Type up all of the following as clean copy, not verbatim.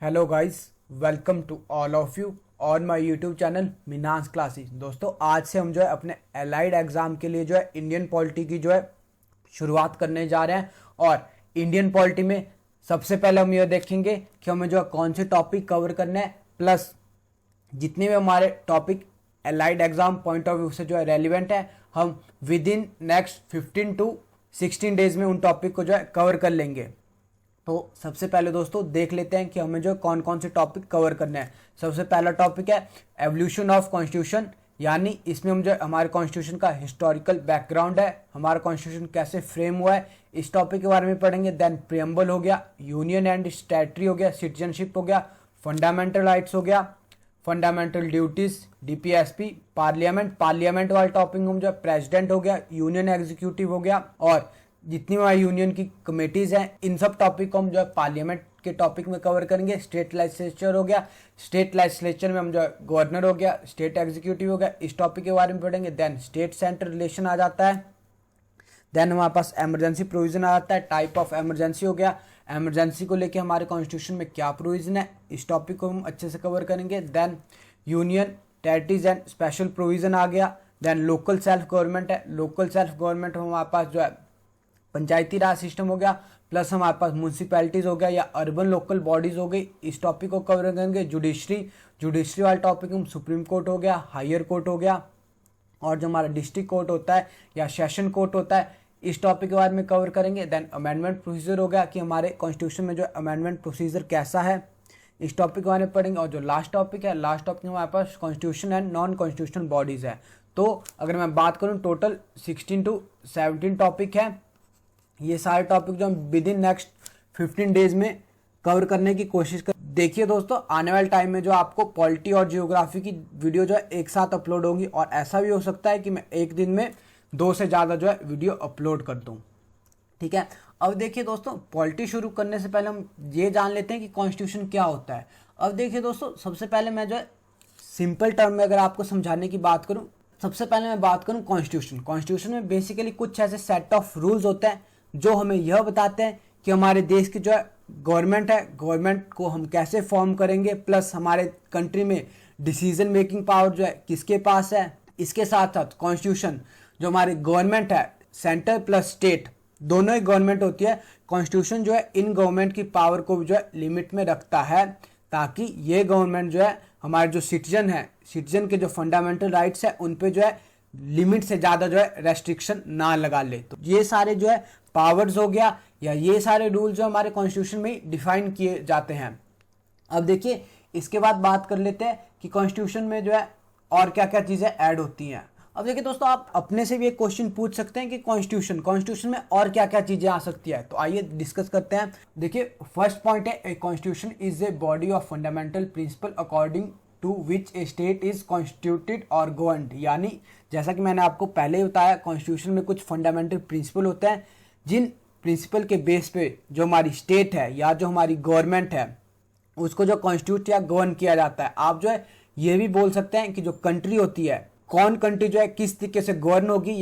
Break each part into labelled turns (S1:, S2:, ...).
S1: Hello guys, welcome to all of you on my YouTube channel Meenans classes. दोस्तों, आज से हम अपने एलाइड एग्जाम के लिए इंडियन पॉलिटी की शुरुआत करने जा रहे हैं। और इंडियन पॉलिटी में सबसे पहले हम यह देखेंगे कि हमें कौन से टॉपिक कवर करने हैं, प्लस जितने भी हमारे topic allied exam point of view से रेलिवेंट है, हम within next 15 to 16 days में उन टॉपिक को कवर कर लेंगे। तो सबसे पहले दोस्तों देख लेते हैं कि हमें कौन कौन से टॉपिक कवर करने हैं। सबसे पहला टॉपिक है एवोल्यूशन ऑफ कॉन्स्टिट्यूशन, यानी इसमें हम हमारे कॉन्स्टिट्यूशन का हिस्टोरिकल बैकग्राउंड है, हमारा कॉन्स्टिट्यूशन कैसे फ्रेम हुआ है, इस टॉपिक के बारे में पढ़ेंगे। देन प्रियम्बल हो गया, यूनियन एंड स्टैट्यूटरी हो गया, सिटीजनशिप हो गया, फंडामेंटल राइट्स हो गया, फंडामेंटल ड्यूटीज, डीपीएसपी, पार्लियामेंट वाला टॉपिक हम प्रेसिडेंट हो गया, यूनियन एग्जीक्यूटिव हो गया, और जितनी हमारी यूनियन की कमेटीज हैं इन सब टॉपिक को हम पार्लियामेंट के टॉपिक में कवर करेंगे। स्टेट लेजिस्लेचर हो गया, स्टेट लेजिस्लेचर में हम गवर्नर हो गया, स्टेट एग्जीक्यूटिव हो गया, इस टॉपिक के बारे में पढ़ेंगे। देन स्टेट सेंटर रिलेशन आ जाता है। देन हमारे पास एमरजेंसी प्रोविजन आ जाता है, टाइप ऑफ एमरजेंसी हो गया, एमरजेंसी को लेके हमारे कॉन्स्टिट्यूशन में क्या प्रोविजन है, इस टॉपिक को हम अच्छे से कवर करेंगे। Then union territories and special provision आ गया। देन लोकल सेल्फ गवर्नमेंट है, लोकल सेल्फ गवर्नमेंट हमारे पास पंचायती राज सिस्टम हो गया, प्लस हमारे पास म्यूनसिपैलिटीज हो गया या अर्बन लोकल बॉडीज हो गई, इस टॉपिक को कवर करेंगे। जुडिशरी वाला टॉपिक हम सुप्रीम कोर्ट हो गया, हायर कोर्ट हो गया, और जो हमारा डिस्ट्रिक्ट कोर्ट होता है या सेशन कोर्ट होता है, इस टॉपिक के बारे में कवर करेंगे। देन अमेंडमेंट प्रोसीजर हो गया कि हमारे कॉन्स्टिट्यूशन में अमेंडमेंट प्रोसीजर कैसा है, इस टॉपिक के बारे में पढ़ेंगे। और जो लास्ट टॉपिक हमारे पास constitution and non constitutional bodies है। तो अगर मैं बात करूँ टोटल 16 टू 17 टॉपिक है। ये सारे टॉपिक हम विद इन नेक्स्ट 15 डेज में कवर करने की कोशिश कर। देखिए दोस्तों, आने वाले टाइम में आपको पॉलिटी और जियोग्राफी की वीडियो एक साथ अपलोड होंगी, और ऐसा भी हो सकता है कि मैं एक दिन में 2 से ज़्यादा वीडियो अपलोड कर दूं। ठीक है, अब देखिए दोस्तों, पॉलिटी शुरू करने से पहले हम ये जान लेते हैं कि कॉन्स्टिट्यूशन क्या होता है। अब देखिए दोस्तों, सबसे पहले मैं सिंपल टर्म में अगर आपको समझाने की बात करूँ, सबसे पहले मैं बात करूँ कॉन्स्टिट्यूशन में बेसिकली कुछ ऐसे सेट ऑफ रूल्स होते हैं जो हमें यह बताते हैं कि हमारे देश की गवर्नमेंट है, गवर्नमेंट को हम कैसे फॉर्म करेंगे, प्लस हमारे कंट्री में डिसीजन मेकिंग पावर किसके पास है। इसके साथ साथ कॉन्स्टिट्यूशन जो हमारी गवर्नमेंट है, सेंटर प्लस स्टेट दोनों ही गवर्नमेंट होती है, कॉन्स्टिट्यूशन इन गवर्नमेंट की पावर को लिमिट में रखता है, ताकि ये गवर्नमेंट हमारे सिटीजन है, सिटीजन के फंडामेंटल राइट्स है उन पे लिमिट से ज़्यादा रेस्ट्रिक्शन ना लगा ले। तो ये सारे पावर्स हो गया या ये सारे रूल हमारे कॉन्स्टिट्यूशन में डिफाइन किए जाते हैं। अब देखिए, इसके बाद बात कर लेते हैं कि कॉन्स्टिट्यूशन में और क्या क्या चीज़ें ऐड होती हैं। अब देखिए दोस्तों, आप अपने से भी एक क्वेश्चन पूछ सकते हैं कि कॉन्स्टिट्यूशन में और क्या क्या चीज़ें आ सकती है। तो आइए डिस्कस करते हैं। देखिए, फर्स्ट पॉइंट है, a constitution is a body of fundamental principle according to which a state is constituted और गवर्नड। यानी जैसा कि मैंने आपको पहले ही बताया, कॉन्स्टिट्यूशन में कुछ फंडामेंटल प्रिंसिपल होते हैं, जिन प्रिंसिपल के बेस पे जो हमारी स्टेट है या जो हमारी गवर्नमेंट है उसको कॉन्स्टिट्यूट या गवर्न किया जाता है। आप ये भी बोल सकते हैं कि जो कंट्री होती है, कौन कंट्री किस तरीके से गवर्न होगी,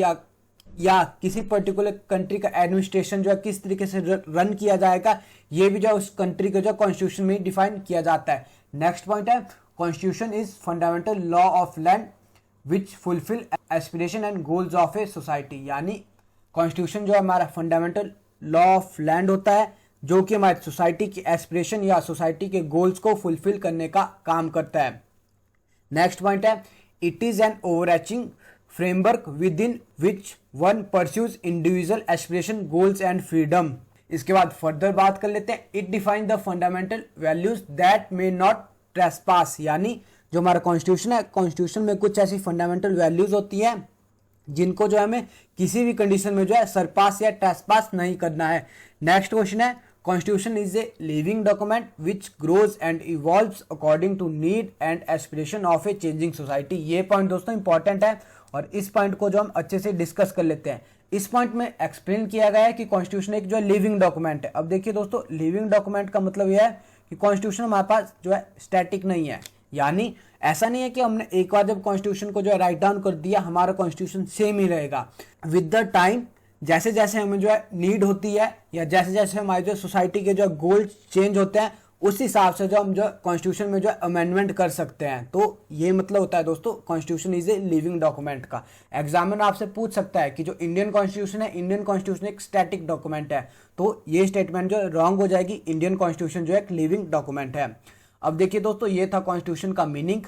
S1: या किसी पर्टिकुलर कंट्री का एडमिनिस्ट्रेशन किस तरीके से रन किया जाएगा, ये भी उस कंट्री के कॉन्स्टिट्यूशन में डिफाइन किया जाता है। नेक्स्ट पॉइंट है, constitution is fundamental law of land which fulfil aspiration and goals of a society. यानी कॉन्स्टिट्यूशन हमारा फंडामेंटल लॉ ऑफ लैंड होता है, जो कि हमारी सोसाइटी की एस्पिरेशन या सोसाइटी के गोल्स को फुलफिल करने का काम करता है। नेक्स्ट पॉइंट है, it is an overarching framework with in which one pursues individual aspiration goals and freedom. इसके बाद फर्दर बात कर लेते हैं, it define the fundamental values that may not trespass. यानी जो हमारा कॉन्स्टिट्यूशन है, कॉन्स्टिट्यूशन में कुछ ऐसी फंडामेंटल वैल्यूज होती हैं जिनको हमें किसी भी कंडीशन में सरपास या ट्रेसपास नहीं करना है। नेक्स्ट क्वेश्चन है, constitution is a living document which grows and evolves according to need and aspiration of a changing society. ये पॉइंट दोस्तों इंपॉर्टेंट है, और इस पॉइंट को हम अच्छे से डिस्कस कर लेते हैं। इस पॉइंट में एक्सप्लेन किया गया है कि कॉन्स्टिट्यूशन एक लिविंग डॉक्यूमेंट है। अब देखिए दोस्तों, लिविंग डॉक्यूमेंट का मतलब यह है कि कॉन्स्टिट्यूशन हमारे पास स्टैटिक नहीं है, यानी ऐसा नहीं है कि हमने एक बार जब कॉन्स्टिट्यूशन को राइट डाउन कर दिया हमारा कॉन्स्टिट्यूशन सेम ही रहेगा। विद द टाइम जैसे जैसे हमें नीड होती है या जैसे जैसे हमारे सोसाइटी के गोल्स चेंज होते हैं, उस हिसाब से जो हम जो कॉन्स्टिट्यूशन में जो अमेंडमेंट कर सकते हैं। तो ये मतलब होता है दोस्तों constitution is a living document का। एग्जामिनर आपसे पूछ सकता है कि जो इंडियन कॉन्स्टिट्यूशन है, इंडियन कॉन्स्टिट्यूशन एक स्टैटिक डॉक्यूमेंट है, तो ये स्टेटमेंट जो रॉन्ग हो जाएगी, इंडियन कॉन्स्टिट्यूशन जो एक लिविंग डॉक्यूमेंट है। अब देखिए दोस्तों, ये था कॉन्स्टिट्यूशन का मीनिंग।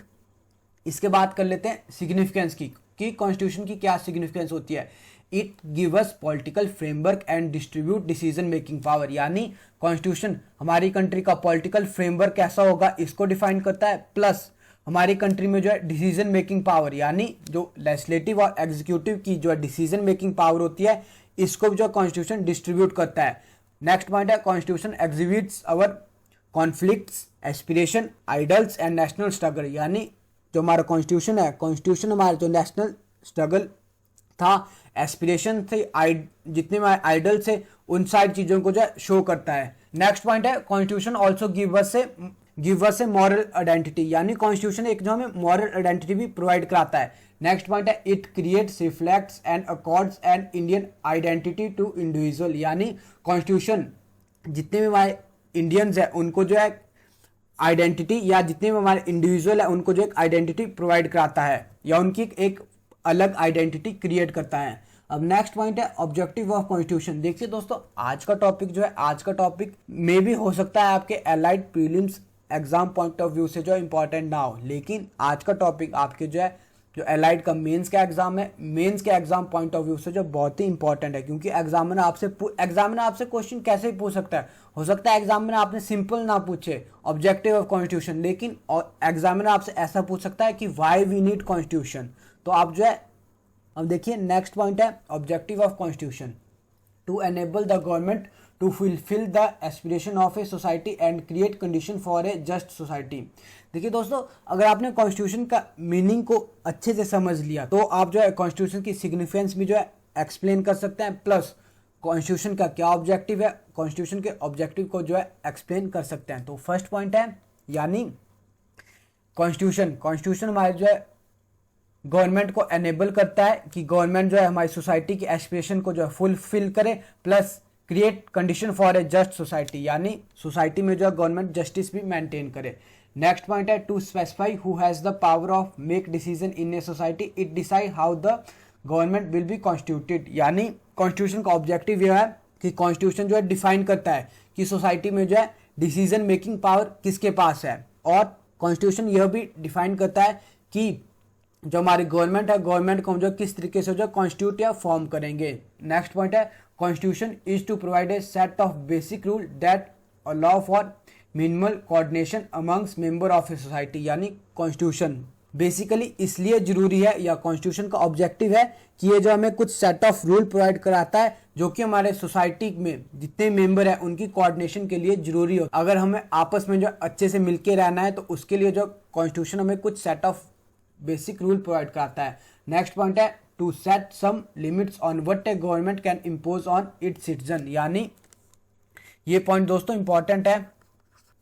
S1: इसके बाद कर लेते हैं सिग्निफिकेंस की, कि कॉन्स्टिट्यूशन की क्या सिग्निफिकेंस होती है। It give us political framework and distribute decision making power, यानी कॉन्स्टिट्यूशन हमारी कंट्री का पॉलिटिकल फ्रेमवर्क कैसा होगा इसको डिफाइन करता है, प्लस हमारी कंट्री में जो है डिसीजन मेकिंग पावर, यानी जो लेजिस्लेटिव और एग्जीक्यूटिव की जो है डिसीजन मेकिंग पावर होती है, इसको जो कॉन्स्टिट्यूशन डिस्ट्रीब्यूट करता है। नेक्स्ट पॉइंट है constitution exhibits our conflicts, aspiration, ideals and national struggle, यानी जो हमारा कॉन्स्टिट्यूशन है, कॉन्स्टिट्यूशन हमारा जो नेशनल स्ट्रगल था, एस्पिरेशन थे, जितने आइडल थे, उन सारी चीजों को जो शो करता है। नेक्स्ट पॉइंट है constitution also give us a moral identity, यानी कॉन्स्टिट्यूशन एक जो हमें मॉरल आइडेंटिटी भी प्रोवाइड कराता है। नेक्स्ट पॉइंट है it creates, reflects and accords an Indian identity to individual, यानी कॉन्स्टिट्यूशन जितने भी हमारे इंडियंस है उनको जो है आइडेंटिटी, या जितने भी हमारे इंडिविजुअल है उनको जो एक आइडेंटिटी प्रोवाइड कराता है, या उनकी एक अलग आइडेंटिटी क्रिएट करता है। अब नेक्स्ट पॉइंट है ऑब्जेक्टिव ऑफ कॉन्स्टिट्यूशन। देखिए दोस्तों, आज का टॉपिक जो है, आज का टॉपिक मे भी हो सकता है आपके allied prelims exam point of view से जो इंपॉर्टेंट ना हो, लेकिन आज का टॉपिक आपके जो है जो एलाइड का मेंस का एग्जाम है, मेंस के एग्जाम पॉइंट ऑफ व्यू से जो बहुत ही इंपॉर्टेंट है, क्योंकि एग्जामिनर आपसे क्वेश्चन कैसे भी पूछ सकता है। हो सकता है एग्जामिनर आपने सिंपल ना पूछे ऑब्जेक्टिव ऑफ कॉन्स्टिट्यूशन, लेकिन एग्जामिनर आपसे ऐसा पूछ सकता है कि व्हाई वी नीड कॉन्स्टिट्यूशन। तो आप जो है, अब देखिए नेक्स्ट पॉइंट है objective of constitution to enable the government to fulfil the aspiration of a society and create condition for a just society. देखिए दोस्तों, अगर आपने कॉन्स्टिट्यूशन का मीनिंग को अच्छे से समझ लिया तो आप जो है कॉन्स्टिट्यूशन की सिग्निफिकेंस भी जो है एक्सप्लेन कर सकते हैं, प्लस कॉन्स्टिट्यूशन का क्या ऑब्जेक्टिव है, कॉन्स्टिट्यूशन के ऑब्जेक्टिव को जो है एक्सप्लेन कर सकते हैं। तो फर्स्ट पॉइंट है, यानी कॉन्स्टिट्यूशन हमारे जो है गवर्नमेंट को एनेबल करता है कि गवर्नमेंट जो है हमारी सोसाइटी की एस्पिरेशन को जो है फुलफिल करे, plus create condition for a just society, यानी सोसाइटी में जो है गवर्नमेंट जस्टिस भी मेंटेन करे। नेक्स्ट पॉइंट है to specify who has the power of make decision in a society, it decide how the government will be constituted, यानी constitution का objective यह है कि कॉन्स्टिट्यूशन जो है डिफाइन करता है कि सोसाइटी में जो है डिसीजन मेकिंग पावर किसके पास है, और कॉन्स्टिट्यूशन यह भी डिफाइन करता है कि जो हमारी गवर्नमेंट है, गवर्नमेंट को जो किस तरीके से जो कॉन्स्टिट्यूट या फॉर्म करेंगे। नेक्स्ट पॉइंट है constitution is to provide a set of basic rule that allow for minimal coordination amongst member of a society, यानी कॉन्स्टिट्यूशन बेसिकली इसलिए जरूरी है, या कॉन्स्टिट्यूशन का ऑब्जेक्टिव है कि ये जो हमें कुछ सेट ऑफ रूल प्रोवाइड कराता है जो कि हमारे सोसाइटी में जितने मेंबर हैं उनकी कोऑर्डिनेशन के लिए जरूरी हो। अगर हमें आपस में जो अच्छे से मिलके रहना है तो उसके लिए जो कॉन्स्टिट्यूशन हमें कुछ set of basic rule provide कराता है। नेक्स्ट पॉइंट है to set some limits on what a government can impose on its citizen, यानी ये पॉइंट दोस्तों इंपॉर्टेंट है।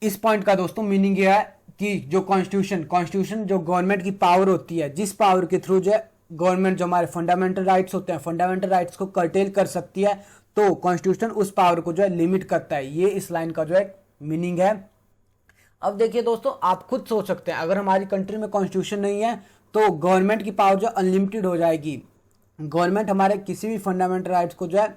S1: इस पॉइंट का दोस्तों मीनिंग ये है कि जो कॉन्स्टिट्यूशन जो गवर्नमेंट की पावर होती है, जिस पावर के थ्रू जो गवर्नमेंट जो हमारे फंडामेंटल राइट्स होते हैं, फंडामेंटल राइट्स को कर्टेल कर सकती है, तो कॉन्स्टिट्यूशन उस पावर को जो है लिमिट करता है। ये इस लाइन का जो है मीनिंग है। अब देखिए दोस्तों, आप खुद सोच सकते हैं अगर हमारी कंट्री में कॉन्स्टिट्यूशन नहीं है तो गवर्नमेंट की पावर जो अनलिमिटेड हो जाएगी। गवर्नमेंट हमारे किसी भी फंडामेंटल राइट्स को जो है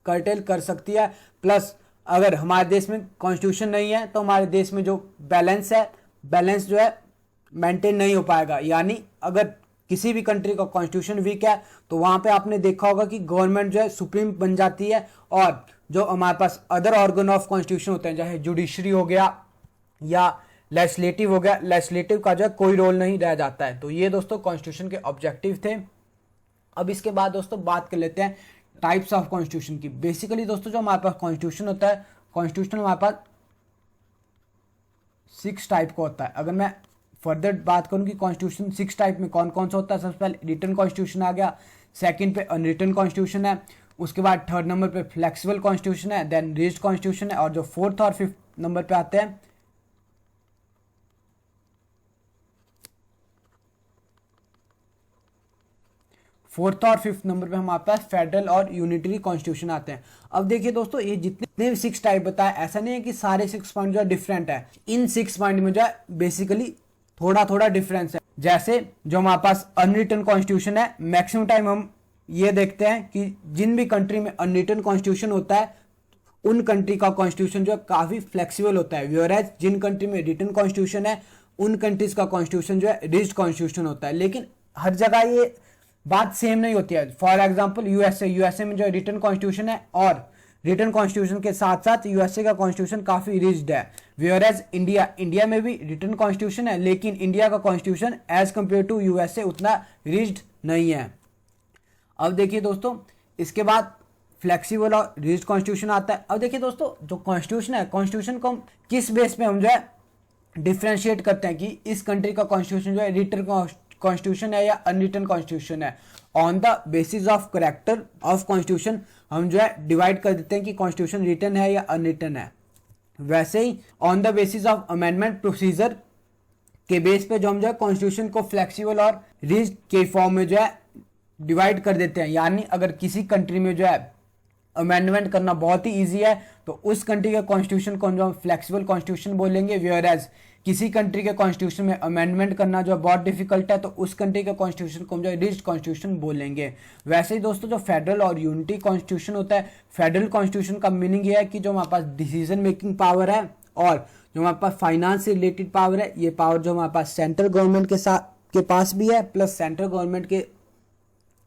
S1: कर्टेल कर सकती है, प्लस अगर हमारे देश में कॉन्स्टिट्यूशन नहीं है तो हमारे देश में जो बैलेंस है, बैलेंस जो है मेंटेन नहीं हो पाएगा। यानी अगर किसी भी कंट्री का कॉन्स्टिट्यूशन वीक है तो वहां पे आपने देखा होगा कि गवर्नमेंट जो है सुप्रीम बन जाती है, और जो हमारे पास अदर ऑर्गन ऑफ कॉन्स्टिट्यूशन होते हैं, चाहे जुडिशरी हो गया या लेजिस्लेटिव हो गया, लेजिस्लेटिव का जो है कोई रोल नहीं रह जाता है। तो ये दोस्तों कॉन्स्टिट्यूशन के ऑब्जेक्टिव थे। अब इसके बाद दोस्तों बात कर लेते हैं टाइप्स ऑफ कॉन्स्टिट्यूशन की। बेसिकली दोस्तों जो हमारे पास कॉन्स्टिट्यूशन होता है, कॉन्स्टिट्यूशन हमारे पास 6 टाइप का होता है। अगर मैं फर्दर बात करूं कि कॉन्स्टिट्यूशन 6 टाइप में कौन कौन सा होता है, सबसे पहले रिटन कॉन्स्टिट्यूशन आ गया, सेकंड पे अनरिटन कॉन्स्टिट्यूशन है, उसके बाद थर्ड नंबर पे फ्लेक्सिबल कॉन्स्टिट्यूशन है, देन रिजिड कॉन्स्टिट्यूशन है, और जो फोर्थ और फिफ्थ नंबर पे आते हैं फोर्थ और फिफ्थ नंबर पे हमारे पास फेडरल और यूनिटरी कॉन्स्टिट्यूशन आते हैं। अब देखिए दोस्तों, ये जितने भी 6 टाइप बताए, ऐसा नहीं है कि सारे 6 पॉइंट जो है डिफरेंट है। इन 6 पॉइंट में जो है बेसिकली थोड़ा थोड़ा डिफरेंस है। जैसे जो हमारे पास अनरिटन कॉन्स्टिट्यूशन है, मैक्सिमम टाइम हम ये देखते हैं कि जिन भी कंट्री में अनरिटन कॉन्स्टिट्यूशन होता है उन कंट्री का कॉन्स्टिट्यूशन जो है काफी फ्लेक्सिबल होता है। व्हेयरएज जिन कंट्री में रिटन कॉन्स्टिट्यूशन है उन कंट्रीज का कॉन्स्टिट्यूशन जो है रिज्ड कॉन्स्टिट्यूशन होता है। लेकिन हर जगह ये बात सेम नहीं होती है। फॉर एग्जाम्पल यूएसए में जो रिटन कॉन्स्टिट्यूशन है और रिटन कॉन्स्टिट्यूशन के साथ साथ यूएसए का कॉन्स्टिट्यूशन काफी रिज्ड है। व्हेयरएज इंडिया में भी रिटन कॉन्स्टिट्यूशन है, लेकिन इंडिया का constitution as compare to USA उतना रिज्ड नहीं है। अब देखिए दोस्तों, इसके बाद फ्लेक्सिबल और रिज्ड कॉन्स्टिट्यूशन आता है। अब देखिए दोस्तों, जो कॉन्स्टिट्यूशन है, कॉन्स्टिट्यूशन को हम किस बेस पे हम जो है डिफ्रेंशिएट करते हैं कि इस कंट्री का कॉन्स्टिट्यूशन जो है रिटन कॉन्स्टिट्यूशन है या अनरिटन कॉन्स्टिट्यूशन है। On the basis of character of constitution हम जो है डिवाइड कर देते हैं कि कॉन्स्टिट्यूशन रिटन है या अनरिटन है। वैसे ही on the basis of amendment procedure के बेस पे जो हम जो है कॉन्स्टिट्यूशन को फ्लेक्सिबल और रिज्ड के फॉर्म में जो है डिवाइड कर देते हैं। यानी अगर किसी कंट्री में जो है अमेंडमेंट करना बहुत ही इजी है तो उस कंट्री के कॉन्स्टिट्यूशन को हम फ्लेक्सिबल कॉन्स्टिट्यूशन बोलेंगे। व्हेयरएज किसी कंट्री के कॉन्स्टिट्यूशन में अमेंडमेंट करना जो बहुत डिफिकल्ट है तो उस कंट्री के कॉन्स्टिट्यूशन को हम जो रिज्ड कॉन्स्टिट्यूशन बोलेंगे। वैसे ही दोस्तों, जो फेडरल और यूनिटी कॉन्स्टिट्यूशन होता है, फेडरल कॉन्स्टिट्यूशन का मीनिंग ये है कि जो हमारे पास डिसीजन मेकिंग पावर है और जो हमारे पास फाइनेंस से रिलेटेड पावर है, ये पावर जो हमारे पास सेंट्रल गवर्नमेंट के पास भी है, प्लस सेंट्रल गवर्नमेंट के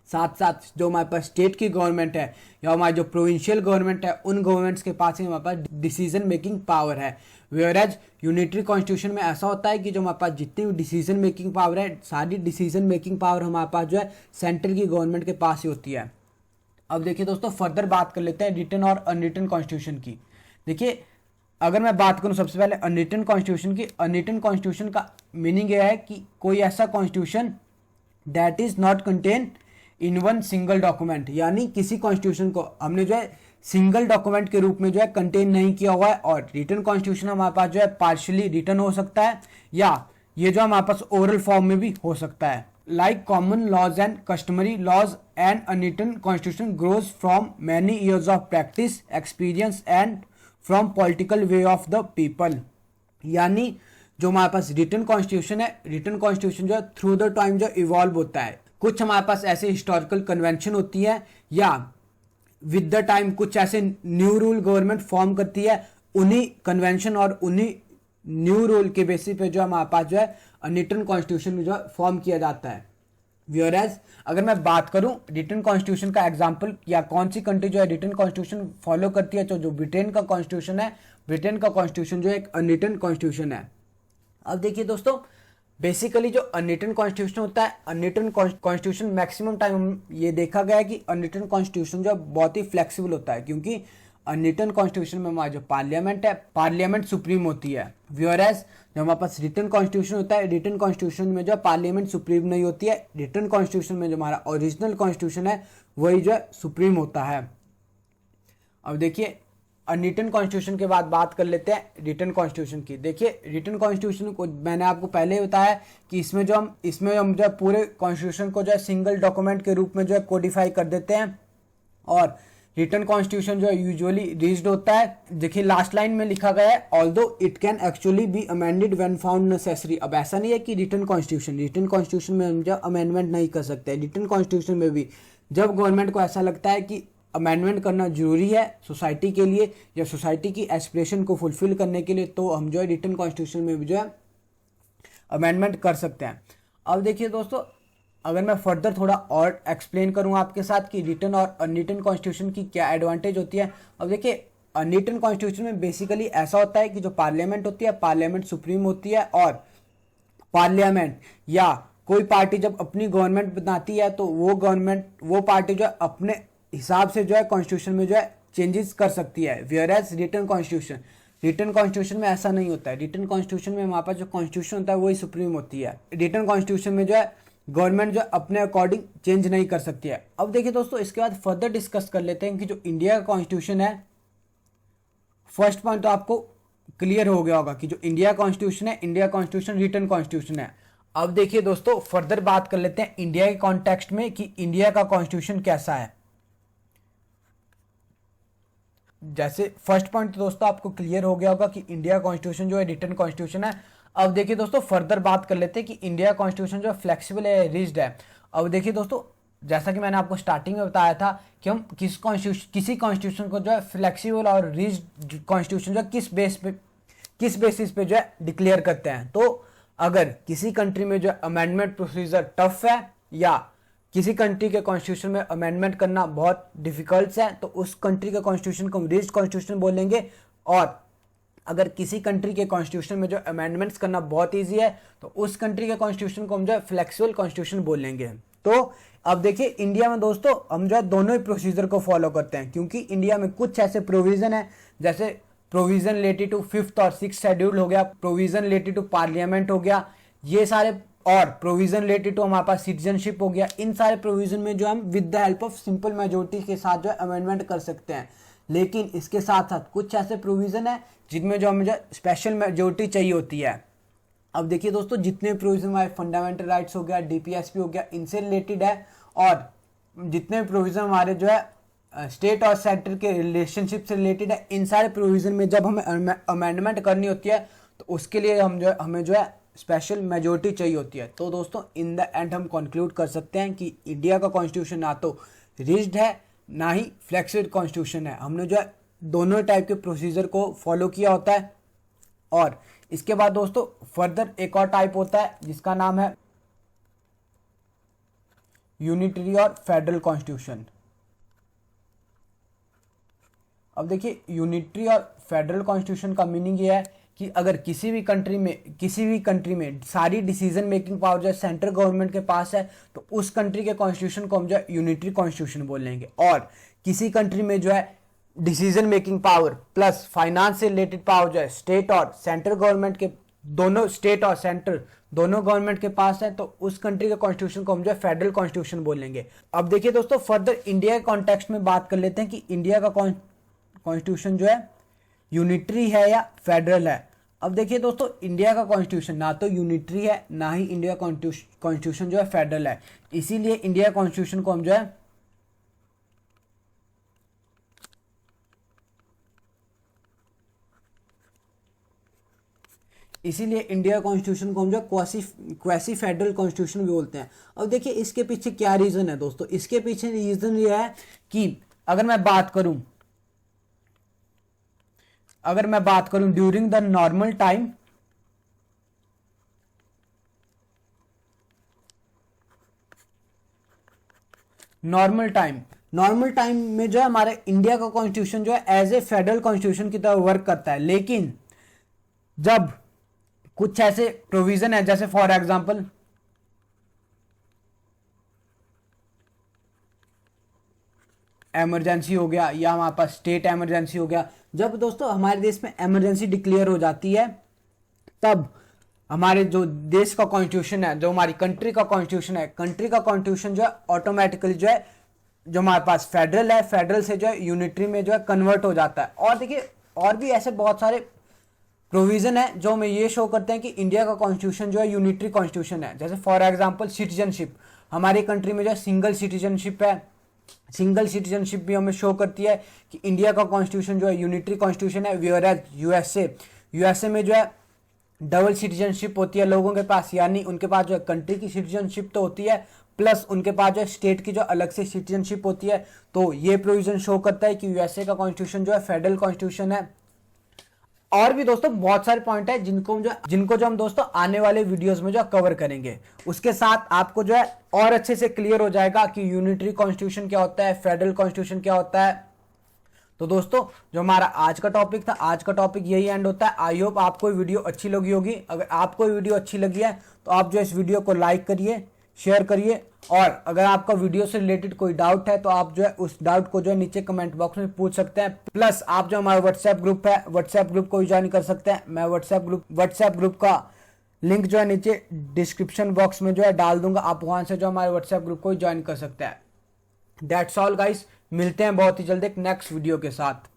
S1: साथ साथ जो हमारे पास स्टेट की गवर्नमेंट है या हमारी जो प्रोविंशियल गवर्नमेंट है उन गवर्नमेंट्स के पास ही हमारे पास डिसीजन मेकिंग पावर है। व्हेयरएज यूनिटरी कॉन्स्टिट्यूशन में ऐसा होता है कि जो हमारे पास जितनी भी डिसीजन मेकिंग पावर है, सारी डिसीजन मेकिंग पावर हमारे पास जो है सेंट्रल की गवर्नमेंट के पास ही होती है। अब देखिए दोस्तों, फर्दर बात कर लेते हैं रिटन और अनरिटन कॉन्स्टिट्यूशन की। देखिए, अगर मैं बात करूं सबसे पहले अनरिटन कॉन्स्टिट्यूशन की, अनरिटन कॉन्स्टिट्यूशन का मीनिंग यह है कि कोई ऐसा constitution that is not contain in one single document, यानी किसी कॉन्स्टिट्यूशन को हमने जो है सिंगल डॉक्यूमेंट के रूप में जो है कंटेन नहीं किया हुआ है। और रिटन कॉन्स्टिट्यूशन हमारे पास जो है पार्शियली रिटन हो सकता है या ये जो हमारे पास ओरल फॉर्म में भी हो सकता है। Like common laws and customary laws and unwritten constitution grows from many years of practice experience and from political way of the people. यानी जो हमारे पास रिटन कॉन्स्टिट्यूशन है, रिटन कॉन्स्टिट्यूशन जो है थ्रू द टाइम जो इवॉल्व होता है। कुछ हमारे पास ऐसे हिस्टोरिकल कन्वेंशन होती है या विद द टाइम कुछ ऐसे न्यू रूल गवर्नमेंट फॉर्म करती है, उन्हीं कन्वेंशन और उन्हीं न्यू रूल के बेसिस पे जो हमारे पास जो है अनरिटन कॉन्स्टिट्यूशन जो है फॉर्म किया जाता है। व्हेयरएज अगर मैं बात करूं रिटन कॉन्स्टिट्यूशन का एग्जांपल या कौन सी कंट्री जो है रिटन कॉन्स्टिट्यूशन फॉलो करती है, तो जो ब्रिटेन का कॉन्स्टिट्यूशन है, ब्रिटेन का कॉन्स्टिट्यूशन जो एक अनरिटन कॉन्स्टिट्यूशन है। अब देखिए दोस्तों, बेसिकली जो अनरिटन कॉन्स्टिट्यूशन होता है, अनरिटन कॉन्स्टिट्यूशन मैक्सिमम टाइम ये देखा गया है कि अनरिटन कॉन्स्टिट्यूशन जो बहुत ही फ्लेक्सिबल होता है, क्योंकि अनरिटन कॉन्स्टिट्यूशन में हमारा जो पार्लियामेंट है, पार्लियामेंट सुप्रीम होती है। व्हेयरएज जो हमारे पास रिटन कॉन्स्टिट्यूशन होता है, रिटन कॉन्स्टिट्यूशन में जो पार्लियामेंट सुप्रीम नहीं होती है। रिटन कॉन्स्टिट्यूशन में जो हमारा ओरिजिनल कॉन्स्टिट्यूशन है वही जो है सुप्रीम होता है। अब देखिए, अनरिटन कॉन्स्टिट्यूशन के बाद बात कर लेते हैं रिटन कॉन्स्टिट्यूशन की। देखिए, रिटन कॉन्स्टिट्यूशन को मैंने आपको पहले ही बताया कि इसमें हम जो है पूरे कॉन्स्टिट्यूशन को जो है सिंगल डॉक्यूमेंट के रूप में जो है कोडिफाई कर देते हैं। और रिटन कॉन्स्टिट्यूशन जो है यूजुअली रिज्ड होता है। देखिए, लास्ट लाइन में लिखा गया है although it can actually be amended when found necessary. अब ऐसा नहीं है कि रिटन कॉन्स्टिट्यूशन में हम जो अमेंडमेंट नहीं कर सकते। रिटन कॉन्स्टिट्यूशन में भी जब गवर्नमेंट को ऐसा लगता है कि अमेंडमेंट करना जरूरी है सोसाइटी के लिए या सोसाइटी की एस्पिरेशन को फुलफिल करने के लिए, तो हम जो है रिटन कॉन्स्टिट्यूशन में भी जो है अमेंडमेंट कर सकते हैं। अब देखिए दोस्तों, अगर मैं फर्दर थोड़ा और एक्सप्लेन करूं आपके साथ कि रिटन और अनरिटन कॉन्स्टिट्यूशन की क्या एडवांटेज होती है। अब देखिए, अनरिटन कॉन्स्टिट्यूशन में बेसिकली ऐसा होता है कि जो पार्लियामेंट होती है, पार्लियामेंट सुप्रीम होती है। और पार्लियामेंट या कोई पार्टी जब अपनी गवर्नमेंट बनाती है तो वो पार्टी जो है अपने हिसाब से जो है कॉन्स्टिट्यूशन में जो है चेंजेस कर सकती है। व्हेयरएज रिटन कॉन्स्टिट्यूशन में ऐसा नहीं होता है। रिटन कॉन्स्टिट्यूशन में हमारे पास जो कॉन्स्टिट्यूशन होता है वही सुप्रीम होती है। रिटन कॉन्स्टिट्यूशन में जो है गवर्नमेंट जो अपने अकॉर्डिंग चेंज नहीं कर सकती है। अब देखिए दोस्तों, इसके बाद फर्दर डिस्कस कर लेते हैं कि जो इंडिया का कॉन्स्टिट्यूशन है, फर्स्ट पॉइंट तो आपको क्लियर हो गया होगा कि जो इंडिया कॉन्स्टिट्यूशन है, इंडिया कॉन्स्टिट्यूशन रिटन कॉन्स्टिट्यूशन है। अब देखिए दोस्तों, फर्दर बात कर लेते हैं इंडिया के कॉन्टेक्स्ट में कि इंडिया का कॉन्स्टिट्यूशन कैसा है। जैसे फर्स्ट पॉइंट तो दोस्तों आपको क्लियर हो गया होगा कि इंडिया कॉन्स्टिट्यूशन जो है रिटन कॉन्स्टिट्यूशन है। अब देखिए दोस्तों, फर्दर बात कर लेते हैं कि इंडिया कॉन्स्टिट्यूशन जो है फ्लेक्सिबल है, रिजिड है। अब देखिए दोस्तों, जैसा कि मैंने आपको स्टार्टिंग में बताया था कि हम किसी कॉन्स्टिट्यूशन को जो है फ्लेक्सिबल और रिजिड कॉन्स्टिट्यूशन जो है किस बेसिस पे जो है डिक्लेयर करते हैं। तो अगर किसी कंट्री में जो अमेंडमेंट प्रोसीजर टफ है या किसी कंट्री के कॉन्स्टिट्यूशन में अमेंडमेंट करना बहुत डिफिकल्ट है, तो उस कंट्री के कॉन्स्टिट्यूशन को रिजिड कॉन्स्टिट्यूशन बोलेंगे। और अगर किसी कंट्री के कॉन्स्टिट्यूशन में जो अमेंडमेंट्स करना बहुत ईजी है, तो उस कंट्री के कॉन्स्टिट्यूशन को हम जो है फ्लेक्सिबल कॉन्स्टिट्यूशन बोलेंगे। तो अब देखिए, इंडिया में दोस्तों हम जो है दोनों ही प्रोसीजर को फॉलो करते हैं, क्योंकि इंडिया में कुछ ऐसे प्रोविजन है, जैसे प्रोविजन रिलेटेड टू 5th और 6th शेड्यूल हो गया, प्रोविजन रिलेटेड टू पार्लियामेंट हो गया, ये सारे, और प्रोविजन रिलेटेड टू हमारे पास सिटीजनशिप हो गया। इन सारे प्रोविजन में जो हम with the help of simple majority के साथ जो है अमेंडमेंट कर सकते हैं। लेकिन इसके साथ साथ कुछ ऐसे प्रोविजन है जिनमें जो हमें जो स्पेशल मेजोरिटी चाहिए होती है। अब देखिए दोस्तों, जितने प्रोविजन हमारे फंडामेंटल राइट्स हो गया, डीपीएसपी हो गया, इनसे रिलेटेड है, और जितने प्रोविजन हमारे जो है स्टेट और सेंटर के रिलेशनशिप से रिलेटेड है, इन सारे प्रोविजन में जब हमें अमेंडमेंट करनी होती है, तो उसके लिए हमें जो है स्पेशल मेजोरिटी चाहिए होती है। तो दोस्तों, इन द एंड हम कंक्लूड कर सकते हैं कि इंडिया का कॉन्स्टिट्यूशन ना तो रिजिड है, ना ही फ्लेक्सिबल कॉन्स्टिट्यूशन है। हमने जो है दोनों टाइप के प्रोसीजर को फॉलो किया होता है। और इसके बाद दोस्तों फर्दर एक और टाइप होता है जिसका नाम है यूनिटरी और फेडरल कॉन्स्टिट्यूशन। अब देखिए, यूनिटरी और फेडरल कॉन्स्टिट्यूशन का मीनिंग ये है कि अगर किसी भी कंट्री में सारी डिसीजन मेकिंग पावर जो है सेंट्रल गवर्नमेंट के पास है, तो उस कंट्री के कॉन्स्टिट्यूशन को हम जो है यूनिटरी कॉन्स्टिट्यूशन बोलेंगे। और किसी कंट्री में जो है decision making power plus finance से रिलेटेड पावर जो है स्टेट और सेंट्रल गवर्नमेंट के स्टेट और सेंट्रल दोनों गवर्नमेंट के पास है, तो उस कंट्री के कॉन्स्टिट्यूशन को हम जो है फेडरल कॉन्स्टिट्यूशन बोलेंगे। अब देखिए दोस्तों, फर्दर इंडिया के कॉन्टेक्स्ट में बात कर लेते हैं कि इंडिया का कॉन्स्टिट्यूशन जो है यूनिटरी है या फेडरल है। अब देखिए दोस्तों, इंडिया का कॉन्स्टिट्यूशन ना तो यूनिटरी है, ना ही इंडिया कॉन्स्टिट्यूशन जो है फेडरल है। इसीलिए इंडिया कॉन्स्टिट्यूशन को हम जो है जो क्वासी फेडरल कॉन्स्टिट्यूशन भी बोलते हैं। अब देखिए, इसके पीछे क्या रीजन है दोस्तों। इसके पीछे रीजन ये है कि अगर मैं बात करूं ड्यूरिंग द नॉर्मल टाइम में जो है हमारे इंडिया का कॉन्स्टिट्यूशन जो है एज ए फेडरल कॉन्स्टिट्यूशन की तरह वर्क करता है। लेकिन जब कुछ ऐसे प्रोविजन है, जैसे फॉर एग्जांपल इमरजेंसी हो गया या हमारे पास स्टेट इमरजेंसी हो गया, जब दोस्तों हमारे देश में इमरजेंसी डिक्लेयर हो जाती है, तब हमारे जो देश का कॉन्स्टिट्यूशन है, जो हमारी कंट्री का कॉन्स्टिट्यूशन जो है ऑटोमेटिकली जो है जो हमारे पास फेडरल है, फेडरल से जो है यूनिटरी में जो है कन्वर्ट हो जाता है। और देखिए, और भी ऐसे बहुत सारे प्रोविजन है जो हमें ये शो करते हैं कि इंडिया का कॉन्स्टिट्यूशन जो है यूनिटरी कॉन्स्टिट्यूशन है। जैसे फॉर एग्जांपल सिटीजनशिप, हमारी कंट्री में जो है सिंगल सिटीजनशिप है। सिंगल सिटीजनशिप भी हमें शो करती है कि इंडिया का कॉन्स्टिट्यूशन जो है यूनिटरी कॉन्स्टिट्यूशन है। व्हेयरएज यूएसए में जो है डबल सिटीजनशिप होती है लोगों के पास, यानी उनके पास जो है कंट्री की सिटीजनशिप तो होती है, प्लस उनके पास जो है स्टेट की जो अलग से सिटीजनशिप होती है। तो ये प्रोविजन शो करता है कि यूएसए का कॉन्स्टिट्यूशन जो है फेडरल कॉन्स्टिट्यूशन है। और भी दोस्तों बहुत सारे पॉइंट है जिनको जो हम दोस्तों आने वाले वीडियोस में जो कवर करेंगे। उसके साथ आपको जो है और अच्छे से क्लियर हो जाएगा कि यूनिटरी कॉन्स्टिट्यूशन क्या होता है, फेडरल कॉन्स्टिट्यूशन क्या होता है। तो दोस्तों, जो हमारा आज का टॉपिक था, आज का टॉपिक यही एंड होता है। आई होप आपको वीडियो अच्छी लगी होगी। अगर आपको वीडियो अच्छी लगी है तो आप जो इस वीडियो को लाइक करिए, शेयर करिए, और अगर आपका वीडियो से रिलेटेड कोई डाउट है तो आप जो है उस डाउट को जो है नीचे कमेंट बॉक्स में पूछ सकते हैं। प्लस आप जो हमारा व्हाट्सएप ग्रुप है, व्हाट्सएप ग्रुप को भी ज्वाइन कर सकते हैं। मैं व्हाट्सएप ग्रुप का लिंक जो है नीचे डिस्क्रिप्शन बॉक्स में जो है डाल दूंगा, आप वहां से जो हमारे व्हाट्सएप ग्रुप को ज्वाइन कर सकते हैं। दैट्स ऑल गाइस, मिलते हैं बहुत ही जल्द एक नेक्स्ट वीडियो के साथ।